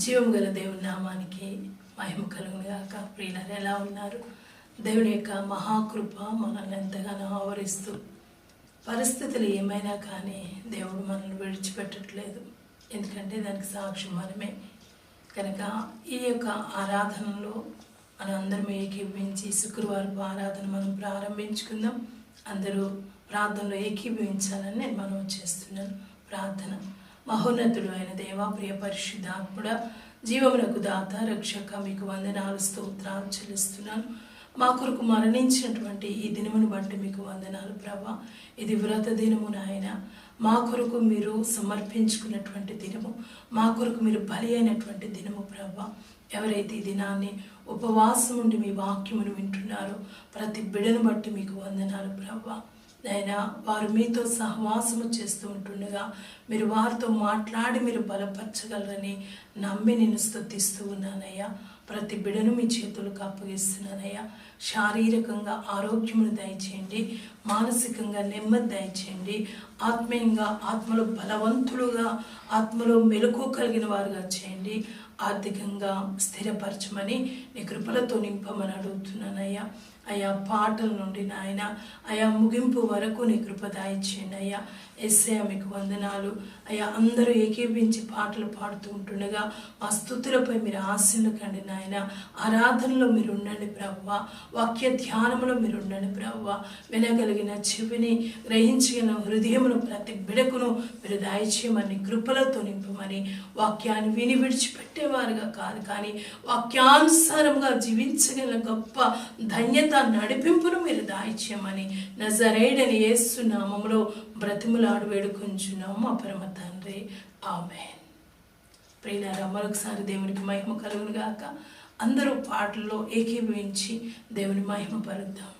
జీవం గల దేవుని నామానికి మహిమ కలుగునుగాక. ప్రియులారా, ఎలా ఉన్నారు? దేవుని యొక్క మహాకృప మనల్ని ఎంతగానో ఆవరిస్తూ, పరిస్థితులు ఏమైనా కానీ దేవుడు మనల్ని విడిచిపెట్టట్లేదు. ఎందుకంటే దానికి సాక్ష్యం మనమే కనుక ఈ యొక్క ఆరాధనలో మనందరం ఏకీభవించి శుక్రవారపు ఆరాధన మనం ప్రారంభించుకుందాం. అందరూ ప్రార్థనలో ఏకీభవించాలని నేను మనం చేస్తున్నాను. ప్రార్థన. మహోన్నతుడు అయిన దేవా, ప్రియ పరిశుద్ధాత్ముడ, జీవమునకు దాత, రక్షక, మీకు వందనాలు స్తోత్రాలు చెల్లిస్తున్నాను. మా కొరకు మరణించినటువంటి ఈ దినమును బట్టి మీకు వందనాలు ప్రభా. ఇది వ్రత దినము నాయన, మా కొరకు మీరు సమర్పించుకున్నటువంటి దినము, మా కొరకు మీరు బలి అయినటువంటి దినము ప్రభా. ఎవరైతే ఈ దినాన్ని ఉపవాసం ఉండి మీ వాక్యమును వింటున్నారో ప్రతి బిడను బట్టి మీకు వందనాలు ప్రభా. అయినా వారు మీతో సహవాసము చేస్తూ ఉంటుండగా మీరు వారితో మాట్లాడి మీరు బలపరచగలరని నమ్మి నేను స్తుతిస్తూ ఉన్నానయ్యా. ప్రతి బిడను మీ చేతులకు అప్పగిస్తున్నానయ్యా. శారీరకంగా ఆరోగ్యమును దయచేయండి, మానసికంగా నెమ్మది దయచేయండి, ఆత్మీయంగా ఆత్మలో బలవంతులుగా, ఆత్మలో మెలకు కలిగిన వారుగా చేయండి, ఆర్థికంగా స్థిరపరచమని నీ కృపలతో నింపమని అడుగుతున్నానయ్యా. అయా పాటల నుండి నాయన అయా ముగింపు వరకు నీ కృప దయచేయండి అయ్యా. యేసయ్య మీకు వందనాలు అయ్యా. అందరూ ఏకీభించి పాటలు పాడుతూ ఉంటుండగా ఆ స్తుతులపై మీరు ఆశీనుకండి నాయన. ఆరాధనలో మీరు ఉండండి ప్రభువా, వాక్య ధ్యానంలో మీరు ఉండండి ప్రభువా. వినగలిగిన చెవిని, గ్రహించగలిగిన హృదయమును ప్రతి బిడకును మీరు దయచేయమని కృపలతో నింపమని, వాక్యాన్ని విని విడిచిపెట్టేవారుగా కాదు కానీ వాక్యానుసారంగా జీవించగలిగిన గొప్ప ధన్యత నడిపింపును మీరు దాయిచేయమని నజరేయుడైన యేసు నామములో బ్రతిములాడు వేడుకొంచున్నాము మా పరమ తండ్రి, ఆమేన్. ప్రియులారా, మరొకసారి దేవునికి మహిమ కలుగును గాక. అందరూ పాటల్లో ఏకీభవించి దేవుని మహిమ పలుకుదాం.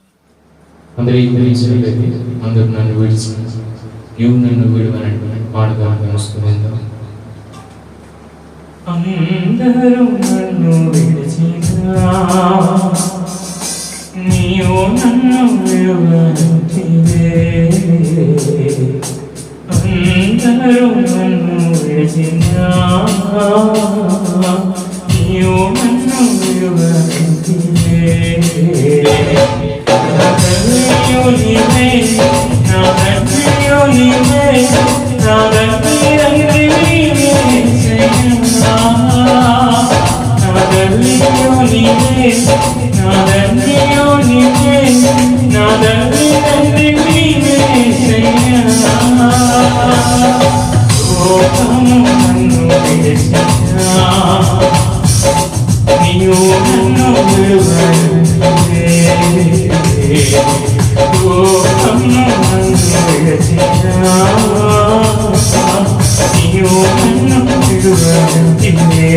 అందరూ నన్ను విడిచి నీవు నన్ను విడువనంటే పాడగా నమస్కరిద్దాం. అందరూ నన్ను విడిచినా నీవు నన్ను విడువనంటివే. అందరూ నన్ను విడిచినా నీవు నన్ను విడువనంటివే. నా తండ్రియు నీవే, నా తండ్రియు నీవే, నా తండ్రి నీవే యేసయ్యా. నా తండ్రియు నీవే, నా తండ్రియు నీవే, నా తండ్రి నీవే యేసయ్యా. లోకము నన్ను విడిచినా నీవు నన్ను విడువనంటివే. లోకము నన్ను విడిచినా నీవు నన్ను విడువనంటివే.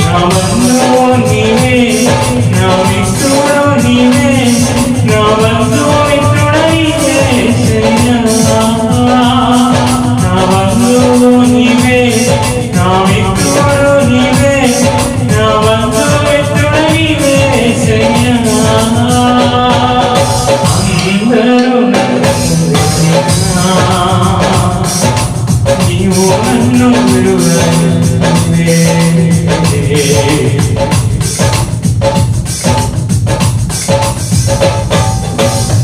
నా బంధువు నీవే, నా మిత్రుడు నీవే, నా బంధువు మిత్రుడైతే యేసయ్యా. నా బంధువు నీవే, నా మిత్రుడు నీవే, నా బంధువు మిత్రుడైతే యేసయ్యా. అందరూ నన్ను విడిచినా నీవు నన్ను విడువనంటివే.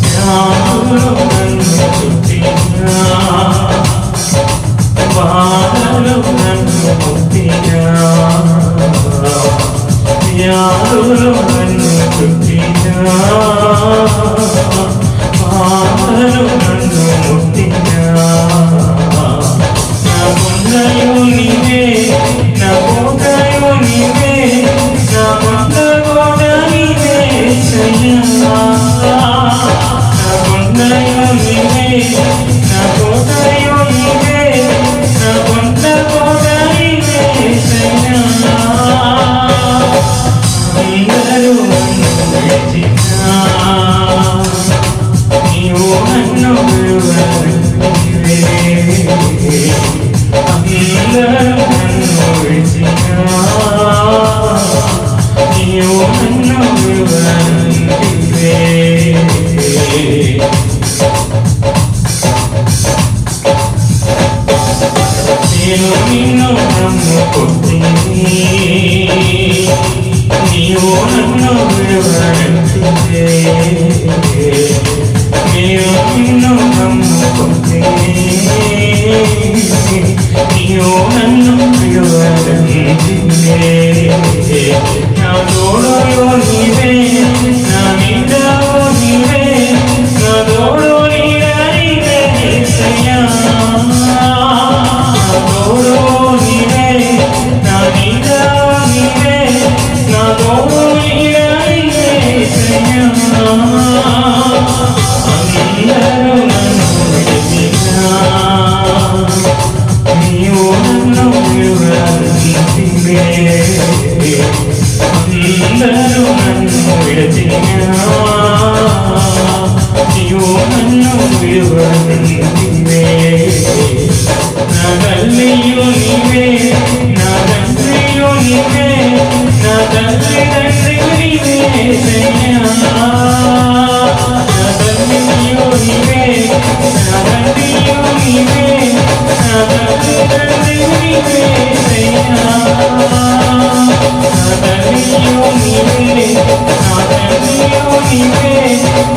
వ్యాధులు నన్ను చుట్టినా, బాధలు నన్ను ముట్టినా, వ్యాధులు నన్ను చుట్టినా, బాధలు నన్ను ముట్టినా, నా గుండెలు నీవే, నిన్ను నమ్ముకుంటే నీవు నన్ను విడువనంటే నేను నిన్ను నమ్ముకుంటే నీవు నన్ను విడువనంటే నా తోడులో నీవే నా నీడలో నీవే నా తోడు నీడ నీవే యేసయ్యా నా తోడు నీవే నా నీడలో నీవే నా తోడు నీడ నీవే యేసయ్యా అందరూ నన్ను విడిచినా నీవు నన్ను విడువనంటివే అందరూ నన్ను విడిచినా నీవు నన్ను విడువనంటివే నా తల్లియు నీవే నా తండ్రియు నీవే నా తల్లి తండ్రియు నీవే యేసయ్యా నా తల్లియు నీవే నా తండ్రియు నీవే నా తల్లి తండ్రియు నీవే యేసయ్యా నా తల్లియు నీవే నా తండ్రియు నీవే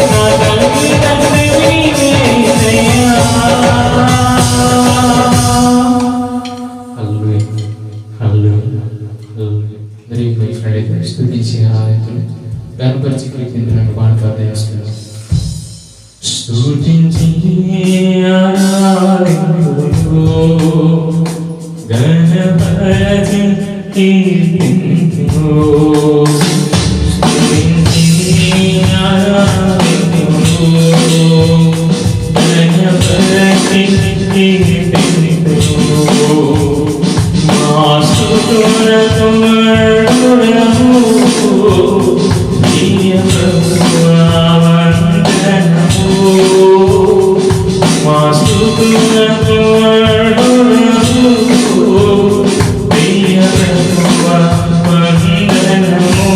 నా తల్లి తండ్రియు నీవే యేసయ్యా స్తుతించి హాయతులు గణపరిచి కృతిందులను పాడుతారు స్తుతించి ఆరాధింతులు గణపతి కీర్తింతులు స్తుతించి ఆరాధింతులు గణపతి కీర్తింతులు మా స్తుతులకు మరుడము ప్రియ ప్రభువందనము మా స్తుతులకు మరుడము ప్రియ ప్రభువందనము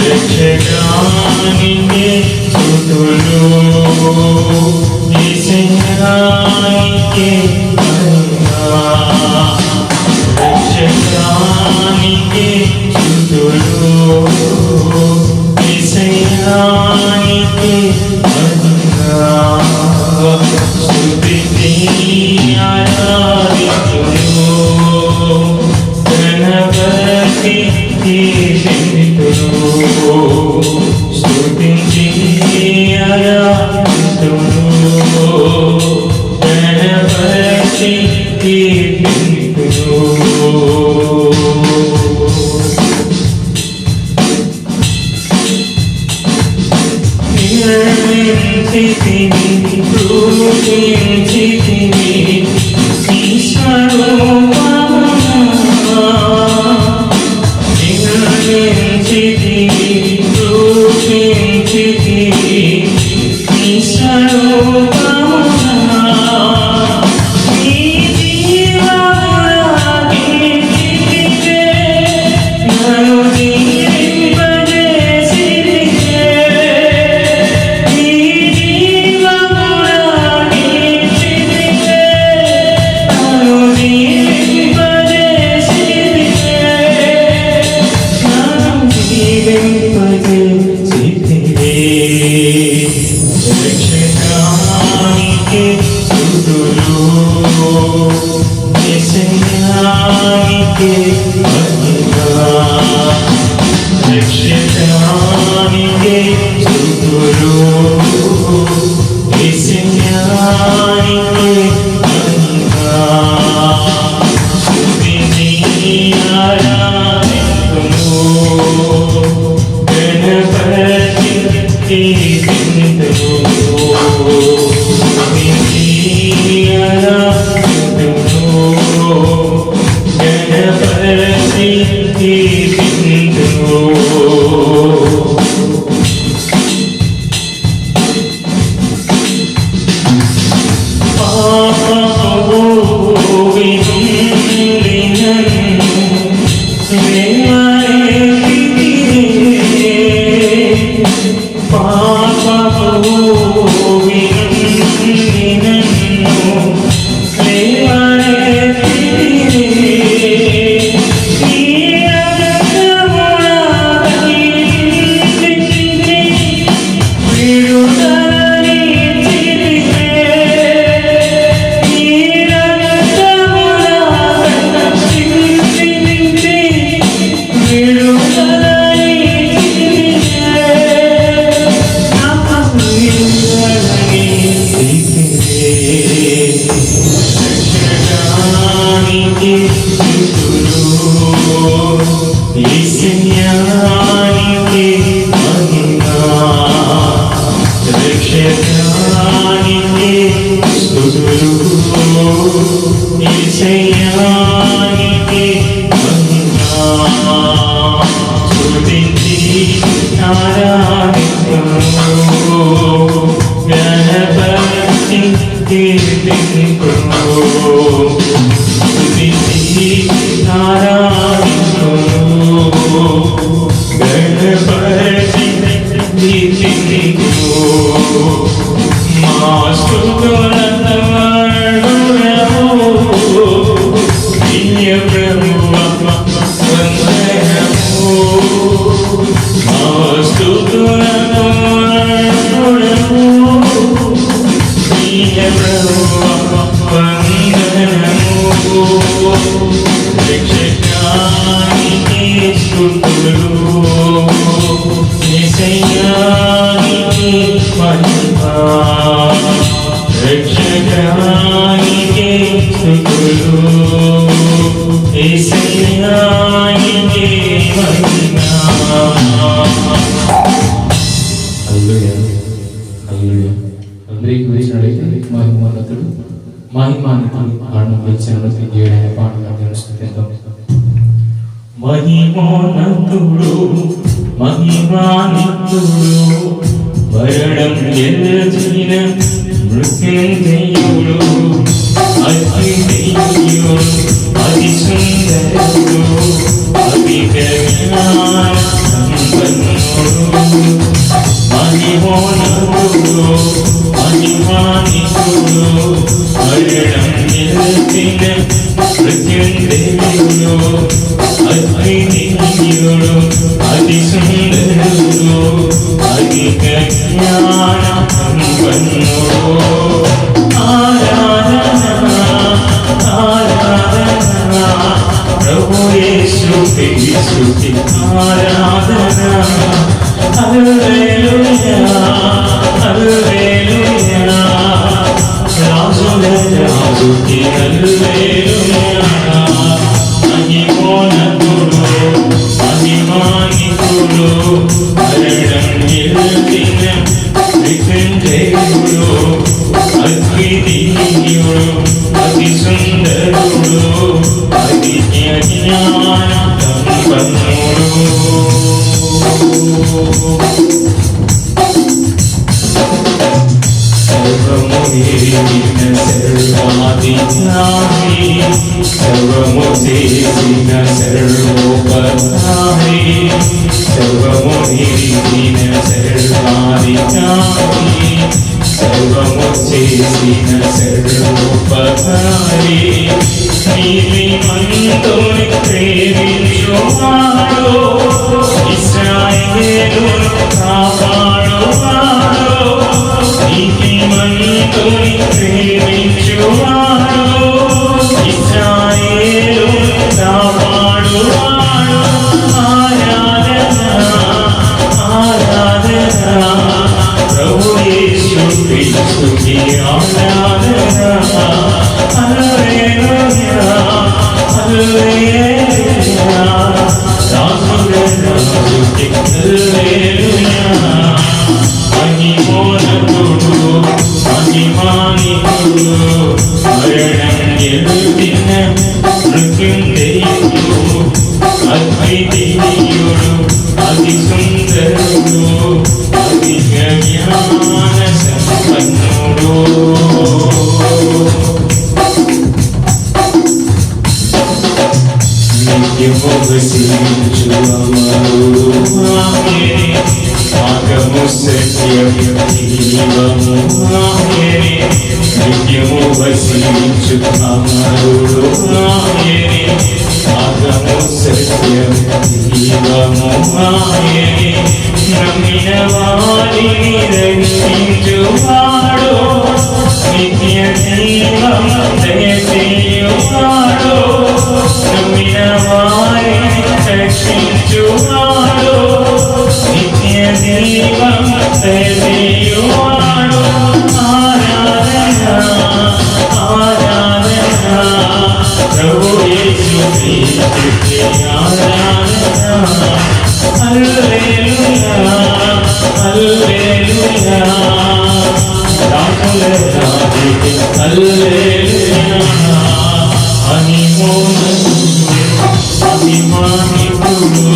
రక్షకానికే స్తుతులు యేసయ్యానికే రక్షకానికే స్తుతులు యేసయ్యానికే స్తుతించి ఆరాధింతులు గణపతి కీర్తింతులు స్తుతించి ఆరాధింతులు గణపతి కీర్తింతులు నిర్మించితివి రూపించితివి ఈశ్వరూపమునా నిర్మించితివి రూపించితివి ఈశ్వరూపమునా నీ జీవమునా కీర్తించితివే నన్ను జీవింపజేసితివే రక్షకానికే స్తుతులు యేసయ్యానికే మహిమ రక్షకానికే స్తుతులు యేసయ్యానికే మహిమ స్తుతించి ఆరాధింతుము గణపతి కీర్తింతుము స్తుతించి ఆరాధింతుము గణపతి ఈశన్యానికి మహిమా రక్షకానికి స్తుతులు ఈశన్యానికి మహిమా స్తుతించి ఆరాధించుము గణపతి కీర్తించుము స్తుతించి ఆరాధించుము గణపతి కీర్తించుము మా స్తుతులను ప్రియ ప్రభువా వందనము మా స్తుతులను ప్రియ ప్రభువా వందనము రక్షకానికి స్తుతులు యేసయ్యానికి మహిమా రక్షకానికి స్తుతులు యేసయ్యానికి మహిమా. హల్లెలూయా హల్లెలూయా. అందరికీ గురించినట్లయితే మహిమోన్నతుడు మహిమానికి ఆనందించిన ఏడైన పాటలు స్తుతిద్దాం. మహిమోన్నతుడు మహిమాన్వితుడు వరణం ఎల్చిన మృత్యుంజయుడు అద్వితీయుడు అతి సుందరుడు అధిక జ్ఞాన సంపన్నుడు మహిమోన్నతుడు మహిమాన్వితుడు వరణం ఎల్చిన మృత్యుంజయుడు అద్వితీయుడు అతి సుందరుడు అధిక జ్ఞాన సంపన్నుడు ఆరాధన ఆరాధన ప్రభు యేసుకే స్తుతి ఆరాధన హల్లెలూయా హల్లెలూయా రాజుల రాజుకి హల్లెలూయా మహిమోన్నతుడు మహిమాన్వితుడు మరణం నిలిచిన మృత్యుంజయుడు అద్వితీయుడు అతి సుందరుడు అతి జ్ఞాన సంపన్నుడు సర్వము చేసిన సర్వాధికారి సర్వము చేసిన సర్వోపకారి సర్వము చేసిన సర్వాధికారి సర్వము చేసిన సర్వోపకారి నీతి మంతుని ప్రేమించువాడు ఇశ్రాయేలును కాపాడువాడు నీతిమంతుని ప్రేమించువాడు ఇశ్రాయేలును కాపాడువాడు ఆరాధన ఆరాధన ప్రభు యేసు క్రీస్తుకి ఆరాధన హల్లెలూయా హల్లెలూయా రాజుల రాజుకి హల్లెలూయా మహిమోన్నతుడు మహిమాన్వితుడు మరణం ఎదుటిన మృత్యుంజయుడు అద్వితీయుడు అతి సుందరుడు అతి జ్ఞాన సంపన్నుడు నిత్యము వసించు అమరుడు ఆమెనే మార్గము సత్యం జీవము ఆమెనే నిత్యము వసించు అమరుడు ఆమెనే మార్గము సత్యం జీవము ఆమెనే నమ్మిన వారిని రక్షించువాడు నిత్య జీవం దయచేయువాడు నమ్మిన వారిని రక్షించువాడు నిత్య జీవం దయచేయువాడు ఆరాధన ఆరాధన ప్రభు హల్లెలూయా హల్లెలూయా రాముల రాజుకి హల్లెలూయా అభిమానికుడు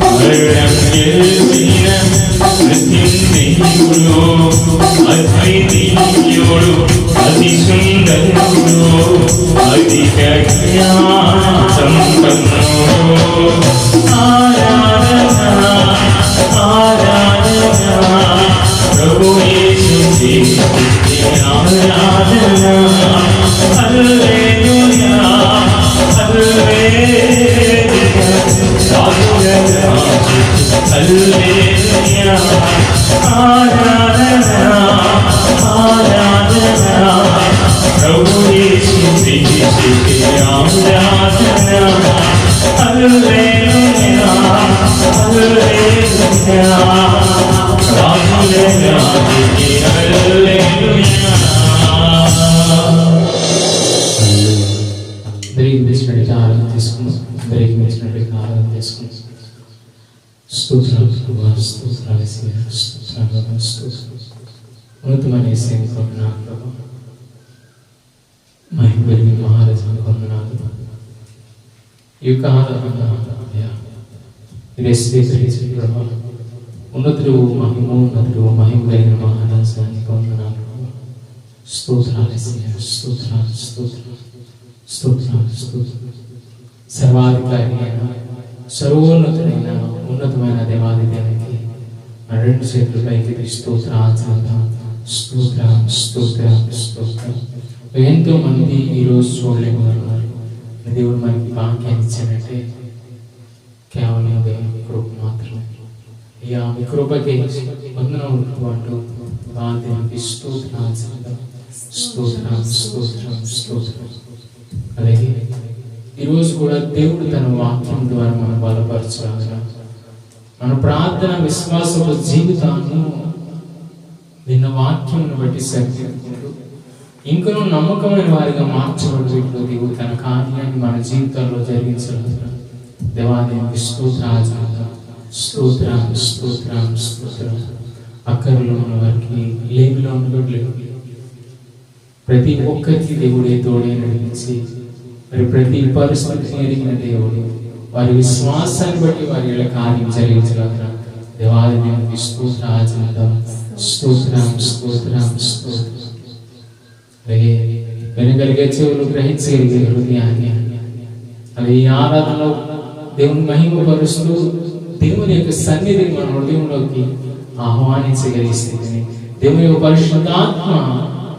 మరణం గెలిచిన మృత్యుంజయుడు అద్వితీయుడు అతి సుందరుడు అధిక జ్ఞాన సంపన్నుడు ఆరాధన ఆరాధన ప్రభు యేసుకి ఆరాధన హల్లెలూయా హల్లెలూయా ఆరాధన ఆరాధన ప్రభు యేసుకి ఆరాధన హల్లెలూయా హల్లెలూయా రాముల రాజుకి హల్లెలూయా అందరికి మెచ్చినట్టుగా ఆరాధన తీసుకున్నాం. అందరికి మెచ్చినట్టుగా ఆరాధన తీసుకున్నాం. స్తోత్రాలు ప్రభువా, స్తోత్రాలు యేసయ్యా, స్తోత్రాలు ప్రభువా, స్తోత్రాలు. ఉన్నతమైన యేసయ్యా వందనాలు ప్రభువా. మహిమ కలిగిన మహారాజుని వందనాలు. ఈ యొక్క ఆరాధన అయ్యా మీరే స్వీకరించండి ప్రభువా. ఉన్నతుడు మహిమోన్నతుడు మహిమ కలిగిన మహారాజానికి వందనాలు ప్రభువా. స్తోత్రాలు యేసయ్యా, స్తోత్రాలు స్తోత్రాలు స్తోత్రాలు స్తోత్రాలు. సర్వాధికారి అయిన సర్వోన్నతుడైన ఉన్నతమైన దేవాది దేవునికి మన రెండు చేతుల పైకి స్తోత్రం స్తోత్రం స్తోత్రం స్తోత్రం. ఎంతో మంది ఈరోజు చూడలేము ఉన్నారు. దేవుడు మనకి భాగ్యాన్ని ఇచ్చాడంటే కేవలం దేవుని కృప మాత్రమే. అయ్యా మీ కృపకి వందనములు అంటూ దేవునికి స్తోత్రం స్తోత్రం స్తోత్రం స్తోత్రం. అలాగే ఈరోజు కూడా దేవుడు తన వాక్యం ద్వారా మనం బలపరచాలి. మన ప్రార్థన విశ్వాసపు జీవితాన్ని నిన్న వాక్యమును బట్టి సరిదిద్దుకుంటూ ఇంకనూ నమ్మకమైన వారిగా మార్చబడి దేవుడు తన కార్యాన్ని మన జీవితాల్లో జరిగించగలరు. దేవాదేవునికి స్తోత్రం స్తోత్రం స్తోత్రం స్తోత్రం. అక్కర్లో ఉన్న వారికి లేమిలో ఉన్న ప్రతి ఒక్కరికి దేవుడే తోడే నడిపించి మరి ప్రతి పరిస్థితిని ఎరిగిన దేవుడు వారి విశ్వాసాన్ని బట్టి వారి కార్యం జరిగించగలరా. దేవాది దేవునికి స్తోత్రం స్తోత్రం స్తోత్రం స్తోత్రం. అలాగే వినగలిగే చెవులు గ్రహించగలిగే హృదయాన్ని అలాగే ఈ ఆరాధనలో దేవుని మహిమపరుస్తూ దేవుని యొక్క సన్నిధిని మన హృదయంలోకి ఆహ్వానించగలిగే స్థితిని దేవుని యొక్క పరిశుద్ధాత్మ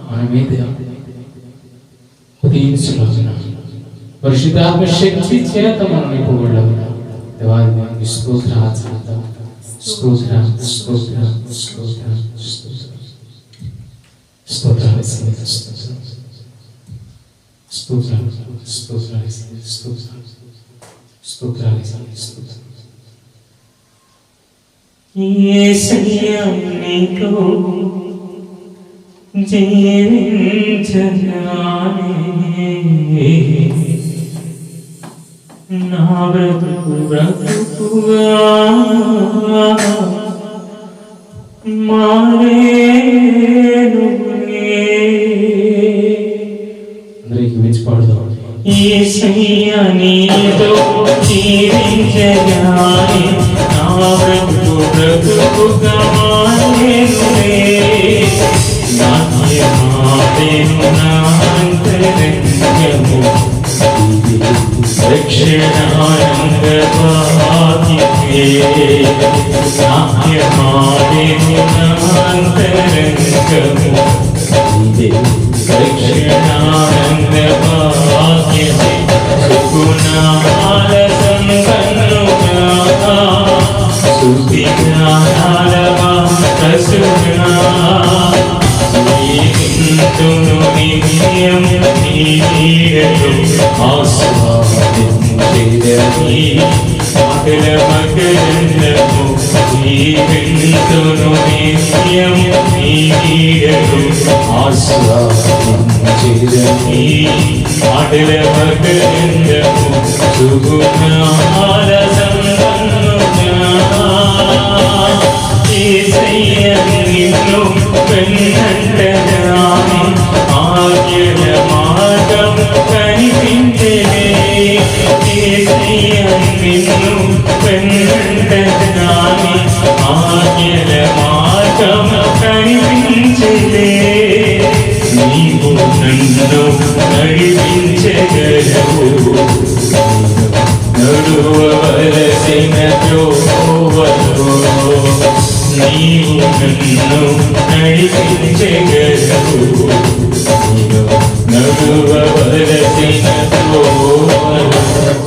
మన మీద ఉదయించగలుగునా. పరిశుద్ధాత్మ శక్తి చేత మనం నింపబడగలరా. దేవాది స్తోత్రం స్తోత్రం స్తోత్రం స్తోత్రం స్తోత్రం. స్తోత్రాలు స్తోత్రం స్తోత్రాలు స్తోత్రాలు స్తోత్రాలు స్తోత్రాలు స్తోత్రం. యేసయ్యా నీతో జీవించగానే నా బ్రతుకుగా మారేనులే. అందరికి మించి పాడుదాం. యేసయ్యా నీతో జీవించగానే నా బ్రతుకుగా మారేనులే. నాట్యమాడెను నా అంతరంగము దక్షిణానంద భాగ్యమే. నాట్యమాడెను నా అంతరంగము దక్షిణానంద భాగ్యమే. సుగుణాల సంపన్నుగా స్తుతి జ్ఞానాల మహత్సునా. నీవింతును నిత్యం నీ నీడలో ఆస్వాదించెదనీ. అఖిల మకరందము నీవింతును నిత్యం నీ నీడలో ఆస్వాదించెదనీ. అఖిల మకరందము సుగుణాల సంపన్నుడా యేసయ్య నిన్ను వెన్నంటగానే ఆజ్ఞల మార్గం కనిపించెనే యేసయ్య నిన్ను వెన్నంటగానే ఆజ్ఞల మార్గం కనిపించెనే నీవు నన్ను నడిపించగలవు నడువవలసిన త్రోవలో నీవు నన్ను నడిపించగలవు నడువవలసిన త్రోవలో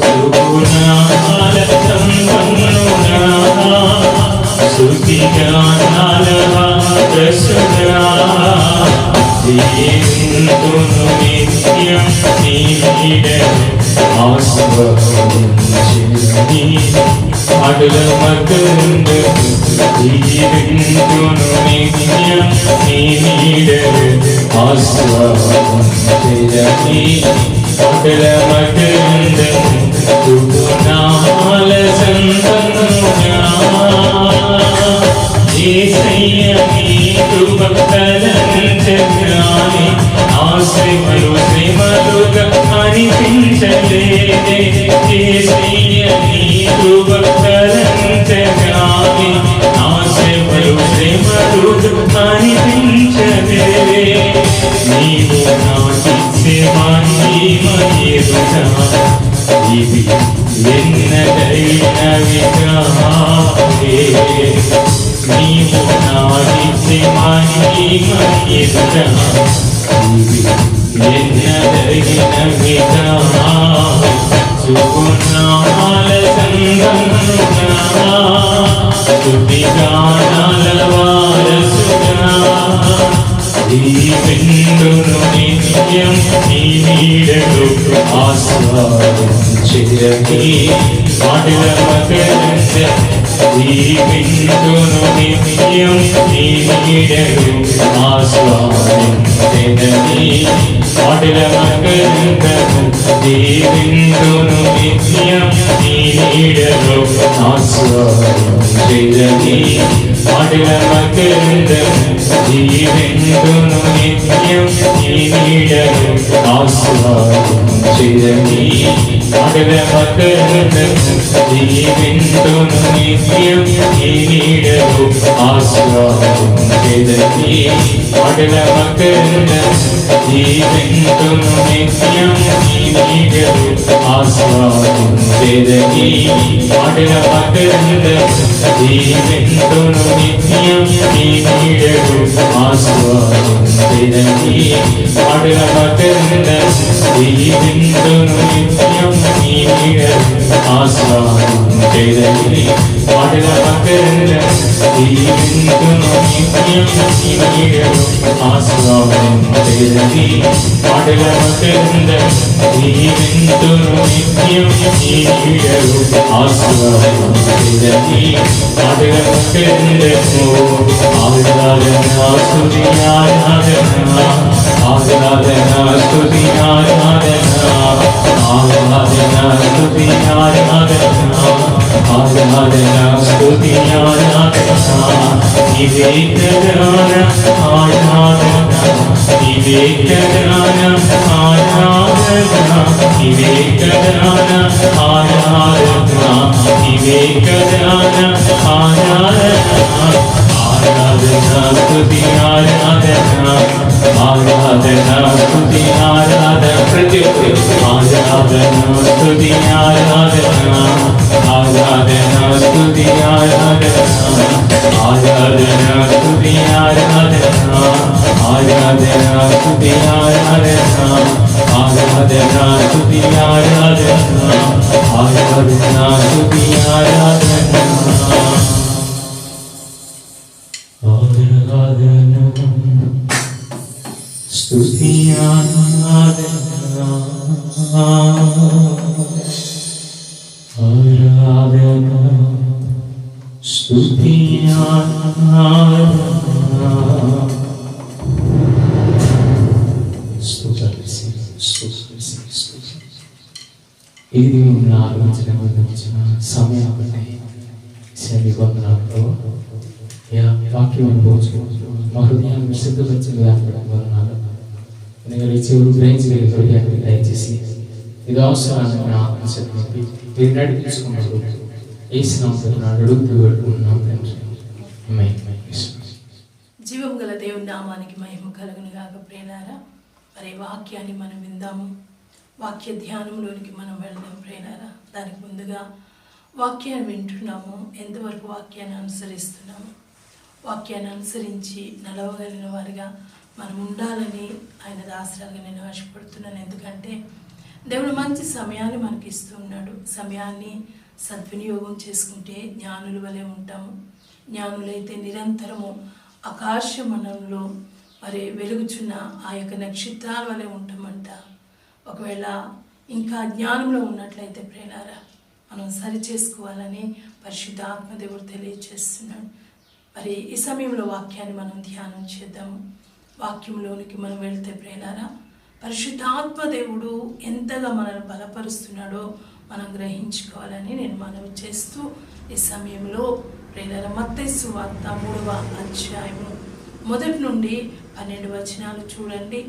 సుగుణాల సంపన్నుడా స్తుతిగానాల వారసుడా జీవింతును నిత్యం నీ నీడను ఆస్వాదించెదనీ అడుల మధ్యందు జీవింతును నిత్యం నీ నీడను ఆస్వాదించెదనీ అడుల మధ్యందు సుగుణాల సంపన్నుడా యేసయ్య నీ కృపకలంచగానే ఆశ్రమలు శ్రమలుగా అనిపించలేదే యేసయ్య నీ కృపకలంచగానే ఆశ్రమలు శ్రమలుగా అనిపించలేదే నీవు నాటించేవాని మహిమా ఇది ఎన్నదైనవి కాదే నీవు నాటించే మహిమా ఇది ఎన్నదైనవి కాదే సుగుణాల సంపన్నుడా స్తుతిగానాల వారసుడా జీవింతును నిత్యం నీ నీడను ఆస్వాదించెదనీ అడుల మధ్యందు జీవింతును నిత్యం నీ నీడను ఆస్వాదించెదనీ అడుల మధ్యందు జీవింతును నిత్యం నీ నీడను ఆస్వాదించెదనీ అడుల మధ్యందు జీవింతును నిత్యం నీ నీడను ఆస్వాదించెదనీ అడుల మధ్యందు జీవింతును నిత్యం నీ నీడను ఆస్వాదించెదనీ అడుల మధ్యందు జీవింతును నిత్యం నీ నీడను ఆస్వాదించెదనీ అడుల మధ్యందు జీవింతును నిత్యం నీ నీడను ఆస్వాదించెదనీ అడుల మధ్యందు జీవింతును నిత్యం నీ నీడను ఆస్వాదించెదనీ అడుల మధ్యందు జీవింతును నిత్యం నీ నీడను ఆస్వాదించెదనీ అడుల మధ్యందు జీవింతును నిత్యం నీ నీడను ఆస్వాదించెదనీ అడుల మధ్యందు ఆరాధనా స్తుతి ఆరాధనా ఆరాధనా స్తుతి ఆరాధనా ఆరాధనా స్తుతి ఆరాధనా ఆరాధనా స్తుతి ఆరాధనా ఇదే గగన ఆరాధనా ఇదే గగన ఆరాధనా ఇదే గగన ఆరాధనా ఇదే గగన ఆరాధనా ఆరాధనా స్తుతి ఆరాధనా ఆరాధనా స్తుతి ఆరాధనా ప్రతి ఆరాధనా స్తుతి ఆరాధనా ఆరాధనా స్తుతి ఆరాధనా ఆరాధనా స్తుతి ఆరాధనా ఆరాధనా స్తుతి ఆరాధనా ఆరాధనా స్తుతి ఆరాధనా ఆరాధనా స్తుతి ఆరాధనా స్తుతి ఆరాధనా ఆరాధనా స్తుతి ఆరాధనా స్తుతి ఇది మిమ్మల్ని ఆలోచించడం గురించిన సమయం బట్టి వందనాలు. వాక్యం అనుభవించు మా హృదయాన్ని సిద్ధపరచలు ఏర్పడగలనాలు. ఎందుకంటే చెవులు గ్రహించగలిగే హృదయాన్ని దయచేసి ఇది అవసరాన్ని ఆలోచించండి. మీరు నడిపించుకున్నాడు వేసినాడు అడుగుతూ పెట్టుకున్నాం తండ్రి. జీవం గల దేవుని నామానికి మహిమ కలుగును గాక. ప్రేలారా, మరి వాక్యాన్ని మనం విందాము. వాక్య ధ్యానంలోనికి మనం వెళ్దాం ప్రేలారా. దానికి ముందుగా వాక్యాన్ని వింటున్నాము, ఎంతవరకు వాక్యాన్ని అనుసరిస్తున్నాము, వాక్యాన్ని అనుసరించి నడవగలిగిన వారిగా మనం ఉండాలని ఆయన దాసరాగా నేను ఆశపడుతున్నాను. ఎందుకంటే దేవుడు మంచి సమయాన్ని మనకి ఇస్తూ ఉన్నాడు. సమయాన్ని సద్వినియోగం చేసుకుంటే జ్ఞానుల వలె ఉంటాము. జ్ఞానులైతే నిరంతరము ఆకాశమండలంలో మరి వెలుగుచున్న ఆ యొక్క నక్షత్రాల వలె ఉంటామంట. ఒకవేళ ఇంకా జ్ఞానంలో ఉన్నట్లయితే ప్రేలారా, మనం సరి చేసుకోవాలని పరిశుద్ధ ఆత్మదేవుడు తెలియజేస్తున్నాడు. మరి ఈ సమయంలో వాక్యాన్ని మనం ధ్యానం చేద్దాము. వాక్యంలోనికి మనం వెళ్తే ప్రేలారా, పరిశుద్ధ ఆత్మదేవుడు ఎంతగా మనల్ని బలపరుస్తున్నాడో మనం గ్రహించుకోవాలని నేను మనవి చేస్తూ ఈ సమయంలో ప్రేలారా, మత్తయి సువార్త 3వ అధ్యాయము 1 నుండి 12 వచనాలు చూడండి.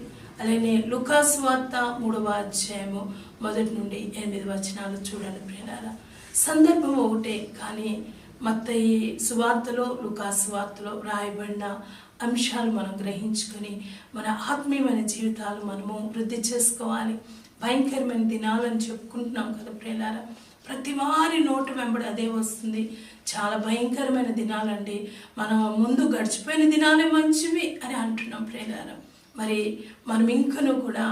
అలానే లూకా సువార్త 3వ అధ్యాయము 1 నుండి 8 వచనాలు చూడండి ప్రేలారా. సందర్భం ఒకటే, కానీ మత్తయి సువార్తలో లూకా సువార్తలో రాయబడిన అంశాలు మనం గ్రహించుకొని మన ఆత్మీయమైన జీవితాలు మనము వృద్ధి చేసుకోవాలి. భయంకరమైన దినాలని చెప్పుకుంటున్నాం కదా ప్రేలారా. ప్రతి వారి నోటు వెంబడి అదే వస్తుంది. చాలా భయంకరమైన దినాలండి. మనం ముందు గడిచిపోయిన దినాలే మంచివి అని అంటున్నాం ప్రేలారా. మరి మనం ఇంకనూ కూడా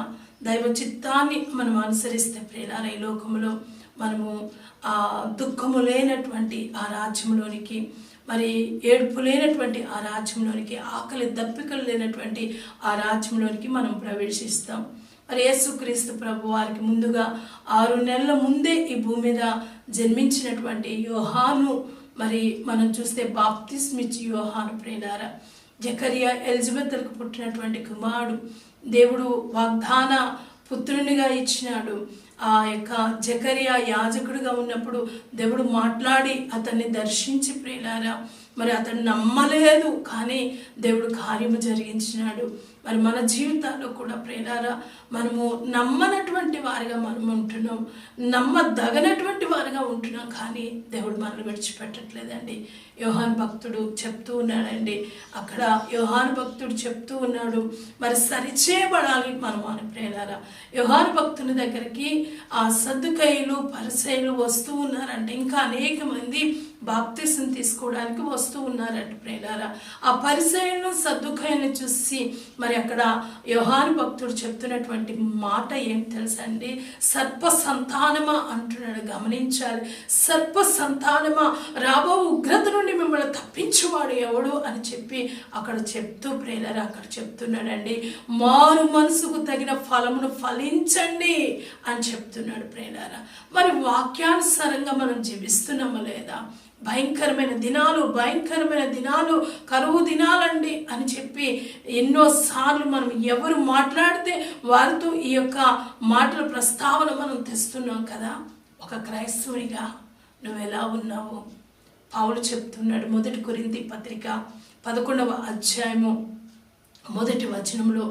దైవ చిత్తాన్ని మనం అనుసరిస్తే ప్రేలారా, ఈ లోకంలో మనము ఆ దుఃఖము లేనటువంటి ఆ రాజ్యంలోనికి, మరి ఏడుపు లేనటువంటి ఆ రాజ్యంలోనికి, ఆకలి దప్పికలు లేనటువంటి ఆ రాజ్యంలోనికి మనం ప్రవేశిస్తాం. మరి యేసుక్రీస్తు ప్రభు వారికి ముందుగా 6 నెలల ముందే ఈ భూమి మీద జన్మించినటువంటి యోహాను, మరి మనం చూస్తే బాప్తిస్మిచ్చి యోహాను ప్రేలారా, జకరియా ఎలిజబెత్లకు పుట్టినటువంటి కుమారుడు, దేవుడు వాగ్దాన పుత్రునిగా ఇచ్చినాడు. ఆ యొక్క జకరియా యాజకుడిగా ఉన్నప్పుడు దేవుడు మాట్లాడి అతన్ని దర్శించి ప్రేలారా, మరి అతను నమ్మలేదు, కానీ దేవుడు కార్యము జరిగించినాడు. మరి మన జీవితాల్లో కూడా ప్రేలారా, మనము నమ్మనటువంటి వారిగా మనం ఉంటున్నాం, నమ్మదగనటువంటి వారిగా ఉంటున్నాం, కానీ దేవుడు మనల్ని విడిచిపెట్టట్లేదండి. యోహాను భక్తుడు చెప్తూ ఉన్నాడండి, అక్కడ యోహాను భక్తుడు చెప్తూ ఉన్నాడు, మరి సరిచేయబడాలి మనం అని ప్రేలారా. యోహాను భక్తుని దగ్గరికి ఆ సద్దుకయ్యులు పరిసయ్యులు వస్తూ ఉన్నారంటే, ఇంకా అనేక మంది బాప్తిసం తీసుకోవడానికి వస్తూ ఉన్నారంట ప్రేలారా. ఆ పరిసయ్యులను సద్దుకయ్యులను చూసి మరి అక్కడ యోహాను భక్తుడు చెప్తున్నటువంటి మాట ఏం తెలుసా అండి? సర్ప సంతానమా అంటున్నాడు. గమనించాలి. సర్ప సంతానమా, రాబో ఉగ్రత నుండి మిమ్మల్ని తప్పించువాడు ఎవడు అని చెప్పి అక్కడ చెప్తూ ప్రేలారా, అక్కడ చెప్తున్నాడండి, మారు మనసుకు తగిన ఫలమును ఫలించండి అని చెప్తున్నాడు ప్రేలారా. మరి వాక్యానుసారంగా మనం జీవిస్తున్నామా లేదా? భయంకరమైన దినాలు కరువు దినాలండి అని చెప్పి ఎన్నోసార్లు మనం ఎవరు మాట్లాడితే వారితో ఈ యొక్క మాటల ప్రస్తావన మనం తెస్తున్నాం కదా. ఒక క్రైస్తవునిగా నువ్వు ఎలా ఉన్నావు? పౌలు చెప్తున్నాడు 1 కొరింథీ పత్రిక 11వ అధ్యాయము 1వ వచనంలో,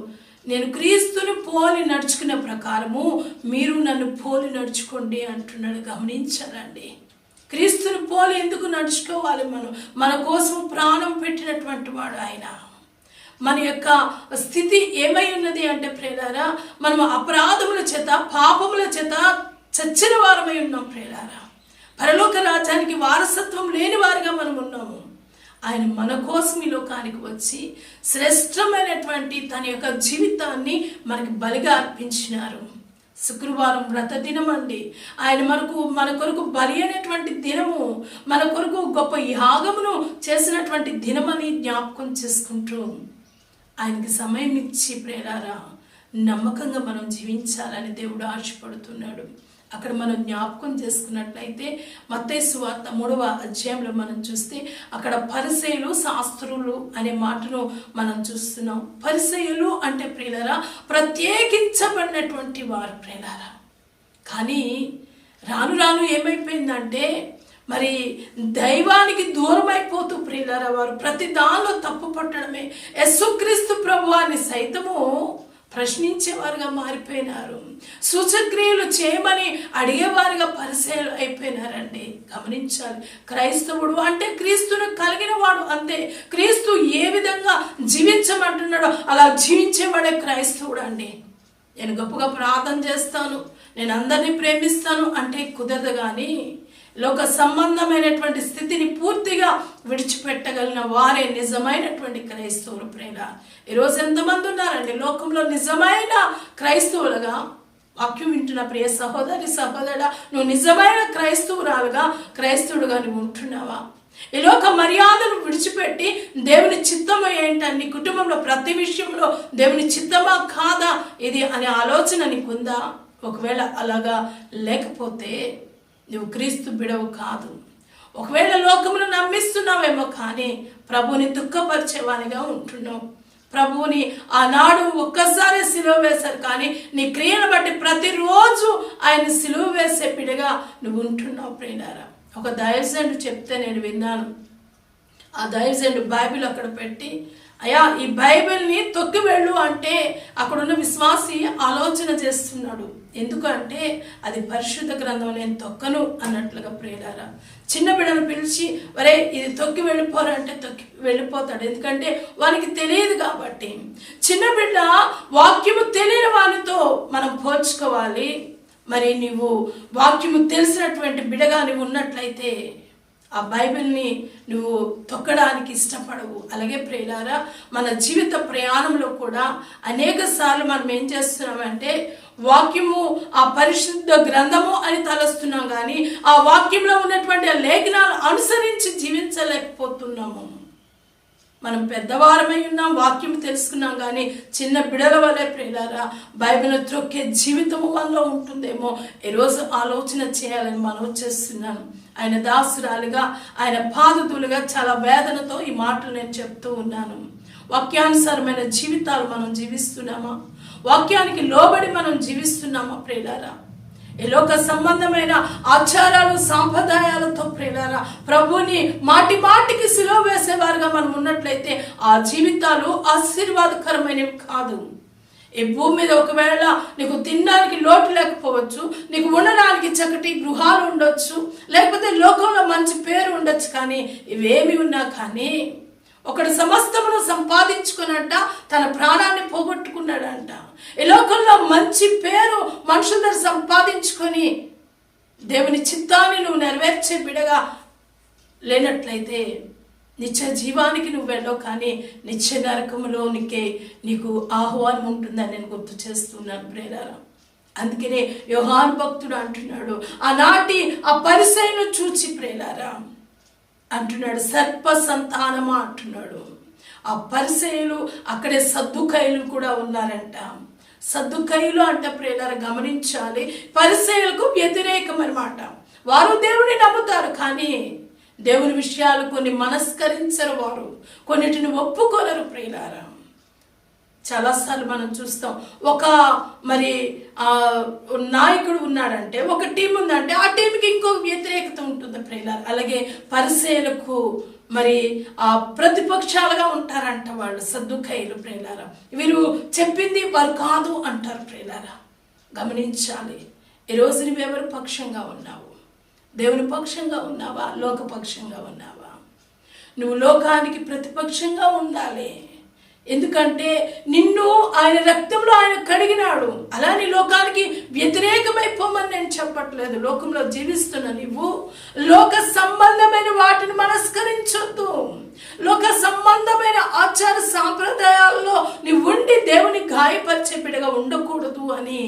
నేను క్రీస్తుని పోలి నడుచుకున్న ప్రకారము మీరు నన్ను పోలి నడుచుకోండి అంటున్నాడు. గమనించాలండి, క్రీస్తుని పోలి ఎందుకు నడుచుకోవాలి? మన కోసం ప్రాణం పెట్టినటువంటి వాడు ఆయన. మన యొక్క స్థితి ఏమై ఉన్నది అంటే ప్రేలారా, మనం అపరాధముల చేత పాపముల చేత చచ్చిన వారమై ఉన్నాం ప్రేలారా. పరలోక రాజ్యానికి వారసత్వం లేని వారిగా మనం ఉన్నాము. ఆయన మన కోసం ఈ లోకానికి వచ్చి శ్రేష్టమైనటువంటి తన యొక్క జీవితాన్ని మనకి బలిగా అర్పించినారు. శుక్రవారం వ్రత దినం అండి. ఆయన మన కొరకు బలి అయినటువంటి దినము, మన కొరకు గొప్ప యాగమును చేసినటువంటి దినమని జ్ఞాపకం చేసుకుంటూ ఆయనకి సమయం ఇచ్చి ప్రేలారా నమ్మకంగా మనం జీవించాలని దేవుడు ఆశపడుతున్నాడు. అక్కడ మనం జ్ఞాపకం చేసుకున్నట్లయితే మత్తయి సువార్త 3వ అధ్యాయంలో మనం చూస్తే అక్కడ పరిసయ్యులు శాస్త్రులు అనే మాటను మనం చూస్తున్నాం. పరిసయ్యులు అంటే ప్రియులారా ప్రత్యేకించబడినటువంటి వారు ప్రియులారా. కానీ రాను రాను ఏమైపోయిందంటే మరి దైవానికి దూరం అయిపోతూ ప్రియులారా వారు ప్రతి దానిలో తప్పు పట్టడమే, యేసుక్రీస్తు ప్రభువాన్ని సైతము ప్రశ్నించేవారుగా మారిపోయినారు. సూచక్రియలు చేయమని అడిగేవారుగా పరిచయాలు అయిపోయినారండి. గమనించాలి, క్రైస్తవుడు అంటే క్రీస్తును కలిగిన వాడు అంతే. క్రీస్తు ఏ విధంగా జీవించమంటున్నాడో అలా జీవించేవాడే క్రైస్తవుడు అండి. నేను గొప్పగా ప్రార్థన చేస్తాను, నేను అందరినీ ప్రేమిస్తాను అంటే కుదరదు. కానీ లోక సంబంధమైనటువంటి స్థితిని పూర్తిగా విడిచిపెట్టగలిగిన వారే నిజమైనటువంటి క్రైస్తవులు. ప్రేమ ఈరోజు ఎంతమంది ఉన్నారండి లోకంలో నిజమైన క్రైస్తవులుగా? వాక్యం వింటున్న ప్రియ సహోదరి సహోదరుడా, నువ్వు నిజమైన క్రైస్తవురాలుగా క్రైస్తవుడుగా నువ్వు ఉంటున్నావా? ఈ లోక మర్యాదను విడిచిపెట్టి దేవుని చిత్తము ఏంటని నీ కుటుంబంలో ప్రతి విషయంలో దేవుని చిత్తమా కాదా ఇది అనే ఆలోచన నీకుందా? ఒకవేళ అలాగా లేకపోతే నువ్వు క్రీస్తు బిడవు కాదు. ఒకవేళ లోకమును నమ్మిస్తున్నావేమో కానీ ప్రభువుని దుఃఖపరిచేవానిగా ఉంటున్నావు. ప్రభువుని ఆనాడు ఒక్కసారి సిలువ వేశారు, కానీ నీ క్రియను బట్టి ప్రతిరోజు ఆయన సిలువ వేసే బిడగా నువ్వు ఉంటున్నావు. ప్రియులారా, ఒక దైవజనుడు చెప్తే నేను విన్నాను. ఆ దైవజనుడు బైబిల్ అక్కడ పెట్టి, అయ్యా ఈ బైబిల్ని తొక్కి వెళ్ళు అంటే అక్కడున్న విశ్వాసి ఆలోచన చేస్తున్నాడు. ఎందుకంటే అది పరిశుద్ధ గ్రంథం, నేను తొక్కను అన్నట్లుగా. ప్రియులారా, చిన్న బిడ్డను పిలిచి వరే ఇది తొక్కి వెళ్ళిపోరంటే తొక్కి వెళ్ళిపోతాడు. ఎందుకంటే వానికి తెలియదు కాబట్టి. చిన్న బిడ్డ వాక్యము తెలియని వానితో మనం పోల్చుకోవాలి. మరి నువ్వు వాక్యము తెలిసినటువంటి బిడ్డగా నువ్వు ఉన్నట్లయితే ఆ బైబిల్ని నువ్వు తొక్కడానికి ఇష్టపడవు. అలాగే ప్రియులారా, మన జీవిత ప్రయాణంలో కూడా అనేక సార్లు మనం ఏం చేస్తున్నామంటే వాక్యము ఆ పరిశుద్ధ గ్రంథము అని తలస్తున్నాం, కానీ ఆ వాక్యంలో ఉన్నటువంటి ఆ లేఖనాలను అనుసరించి జీవించలేకపోతున్నాము. మనం పెద్దవారమై ఉన్నాం, వాక్యం తెలుసుకున్నాం, కానీ చిన్న బిడల వలె ప్రియులారా బైబిల్ త్రొక్కే జీవితము వల్ల ఉంటుందేమో ఈరోజు ఆలోచన చేయాలని మనం చేస్తున్నాను. ఆయన దాసురాలుగా, ఆయన పాదతులుగా చాలా వేదనతో ఈ మాటలు నేను చెప్తూ ఉన్నాను. వాక్యానుసారమైన జీవితాలు మనం జీవిస్తున్నామా? వాక్యానికి లోబడి మనం జీవిస్తున్నామా ప్రియులారా? ఈ లోక సంబంధమైన ఆచారాలు సాంప్రదాయాలతో ప్రియులారా ప్రభుని మాటి మాటికి సిలువ వేసేవారుగా మనం ఉన్నట్లయితే ఆ జీవితాలు ఆశీర్వాదకరమైనవి కాదు. ఈ భూమి మీద ఒకవేళ నీకు తినడానికి లోటు లేకపోవచ్చు, నీకు ఉండడానికి చక్కటి గృహాలు ఉండొచ్చు, లేకపోతే లోకంలో మంచి పేరు ఉండొచ్చు, కానీ ఇవేమి ఉన్నా కానీ ఒకడు సమస్తమును సంపాదించుకున్నట్ట తన ప్రాణాన్ని పోగొట్టుకున్నాడంట. ఈ లోకంలో మంచి పేరు మనుషుల సంపాదించుకొని దేవుని చిత్తాన్ని నువ్వు నెరవేర్చే బిడగా లేనట్లయితే నిత్య జీవానికి నువ్వు వెళ్ళవు, కానీ నిత్య నరకములోనికే నీకు ఆహ్వానం ఉంటుందని నేను గుర్తు చేస్తున్నాను ప్రియులారా. అందుకనే యోహాను భక్తుడు అంటున్నాడు, ఆనాటి ఆ పరిసయ్యును చూచి ప్రియులారా అంటున్నాడు, సర్ప సంతానమా అంటున్నాడు. ఆ పరిసయ్యులు అక్కడే సద్దుకయ్యులు కూడా ఉన్నారంట. సద్దుకయ్యులు అంటే ప్రియులారా గమనించాలి, పరిసయ్యులకు వ్యతిరేకం అన్నమాట. వారు దేవుని నమ్ముతారు, కానీ దేవుని విషయాలు కొన్ని మనస్కరించరు, వారు కొన్నిటిని ఒప్పుకోలేరు ప్రియులారా. చాలాసార్లు మనం చూస్తాం, ఒక మరి నాయకుడు ఉన్నాడంటే, ఒక టీం ఉందంటే ఆ టీంకి ఇంకొక వ్యతిరేకత ఉంటుంది ప్రియులారా. అలాగే పరిసయ్యులకు మరి ఆ ప్రతిపక్షాలుగా ఉంటారంట వాళ్ళు, సద్దుకయ్యులు ప్రియులారా. వీరు చెప్పింది వారు కాదు అంటారు ప్రియులారా. గమనించాలి, ఈరోజు నువ్వెవరు పక్షంగా ఉన్నావు? దేవుని పక్షంగా ఉన్నావా? లోకపక్షంగా ఉన్నావా? నువ్వు లోకానికి ప్రతిపక్షంగా ఉండాలి. ఎందుకంటే నిన్ను ఆయన రక్తంలో ఆయన కడిగినాడు. అలానే లోకానికి వ్యతిరేకమైపోమని నేను చెప్పట్లేదు. లోకంలో జీవిస్తున్న నువ్వు లోక సంబంధమైన వాటిని మనస్కరించొద్దు. లోక సంబంధమైన ఆచార సాంప్రదాయాల్లో నువ్వు ఉండి దేవుని గాయపరిచే బిడ్డగా ఉండకూడదు అని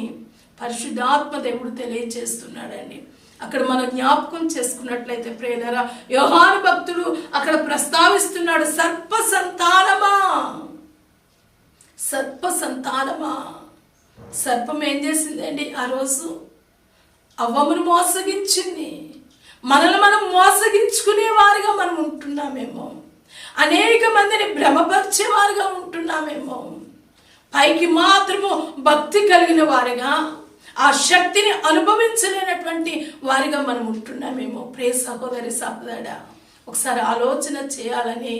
పరిశుద్ధాత్మ దేవుడు తెలియజేస్తున్నాడండి. అక్కడ మనం జ్ఞాపకం చేసుకున్నట్లయితే ప్రియులారా, యోహాను భక్తుడు అక్కడ ప్రస్తావిస్తున్నాడు, సర్ప సంతానమా, సర్ప సంతానమా. సర్పం ఏం చేసిందండి? ఆ రోజు అవ్వమును మోసగించింది. మనల్ని మనం మోసగించుకునే వారిగా మనం ఉంటున్నామేమో, అనేక మందిని భ్రమపరిచేవారుగా ఉంటున్నామేమో. పైకి మాత్రము భక్తి కలిగిన వారిగా, ఆ శక్తిని అనుభవించలేనటువంటి వారిగా మనం ఉంటున్నామేమో. ప్రియ సహోదరి సహోదరుడా, ఒకసారి ఆలోచన చేయాలని